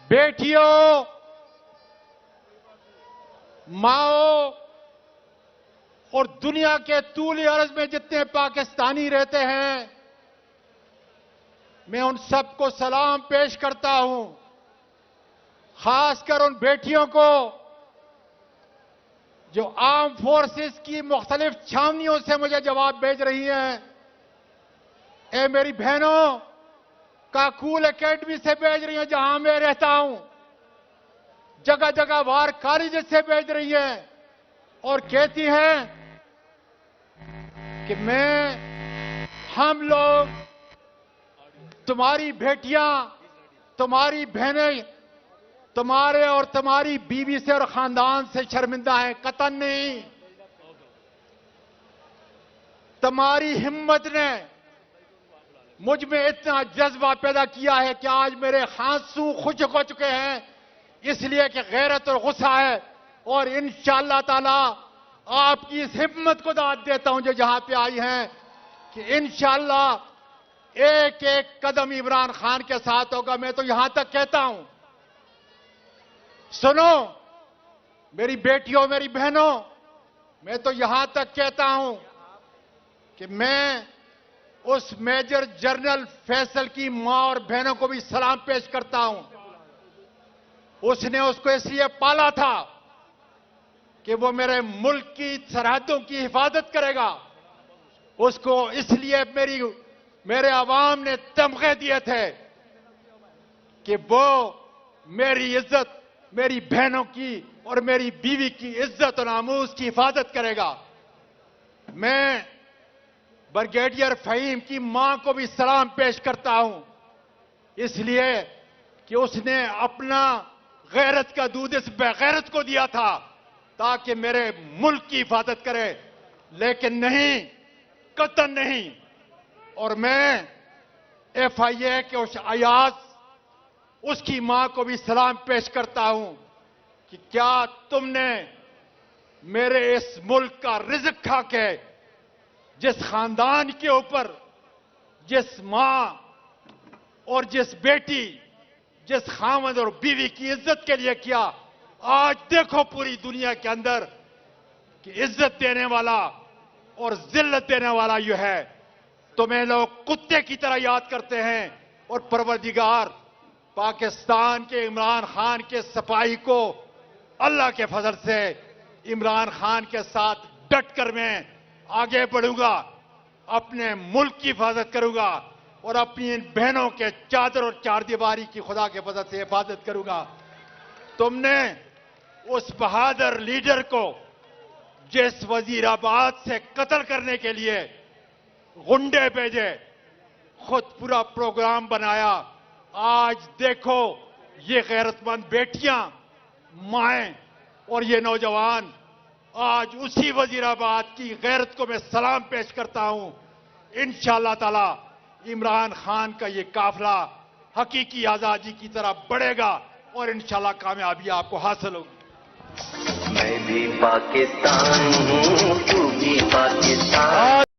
बेटियों, माओ और दुनिया के तूल अर्ज में जितने पाकिस्तानी रहते हैं, मैं उन सबको सलाम पेश करता हूं। खासकर उन बेटियों को जो आर्म फोर्सेस की मुख्तलिफ छावनियों से मुझे जवाब भेज रही हैं। ए मेरी बहनों, काकूल एकेडमी से भेज रही हैं जहां मैं रहता हूं, जगह जगह वार कॉलेज से भेज रही हैं और कहती हैं कि हम लोग, तुम्हारी बेटियां, तुम्हारी बहनें, तुम्हारे और तुम्हारी बीवी से और खानदान से शर्मिंदा हैं। कतन नहीं, तुम्हारी हिम्मत ने मुझ में इतना जज्बा पैदा किया है कि आज मेरे आंसू खुश्क हो चुके हैं, इसलिए कि गैरत और गुस्सा है। और इंशाअल्लाह ताला आपकी इस हिम्मत को दाद देता हूं जो जहां पे आई हैं कि इंशाअल्लाह एक एक कदम इमरान खान के साथ होगा। मैं तो यहां तक कहता हूं, सुनो मेरी बेटियों, मेरी बहनों, मैं तो यहां तक कहता हूं कि मैं उस मेजर जनरल फैसल की मां और बहनों को भी सलाम पेश करता हूं। उसने उसको इसलिए पाला था कि वो मेरे मुल्क की सरहदों की हिफाजत करेगा। उसको इसलिए मेरे अवाम ने तमगे दिए थे कि वो मेरी इज्जत, मेरी बहनों की और मेरी बीवी की इज्जत और नामूस की हिफाजत करेगा। मैं ब्रिगेडियर फहीम की मां को भी सलाम पेश करता हूं, इसलिए कि उसने अपना गैरत का दूध इस बेगैरत को दिया था ताकि मेरे मुल्क की हिफाजत करे, लेकिन नहीं, कतन नहीं। और मैं FIA के उस अयाज, उसकी मां को भी सलाम पेश करता हूं कि क्या तुमने मेरे इस मुल्क का रिज़्क खा के जिस खानदान के ऊपर, जिस मां और जिस बेटी, जिस खामद और बीवी की इज्जत के लिए किया, आज देखो पूरी दुनिया के अंदर कि इज्जत देने वाला और जिल्लत देने वाला ये है। तुम्हें लोग कुत्ते की तरह याद करते हैं और परवरदिगार पाकिस्तान के इमरान खान के सफाई को अल्लाह के फजल से इमरान खान के साथ डट कर मैं आगे बढ़ूंगा, अपने मुल्क की हिफाजत करूंगा और अपनी इन बहनों के चादर और चारदीवारी की खुदा के फजल से हिफाजत करूंगा। तुमने उस बहादुर लीडर को जिस वजीराबाद से कत्ल करने के लिए गुंडे भेजे, खुद पूरा प्रोग्राम बनाया, आज देखो ये गैरतमंद बेटियां, माएं और ये नौजवान आज उसी वजीराबाद की गैरत को मैं सलाम पेश करता हूं। इंशाअल्लाह ताला इमरान खान का ये काफिला हकीकी आजादी की तरफ बढ़ेगा और इंशाअल्लाह कामयाबी आपको हासिल होगी। मैं भी पाकिस्तान हूँ, तू भी पाकिस्तान।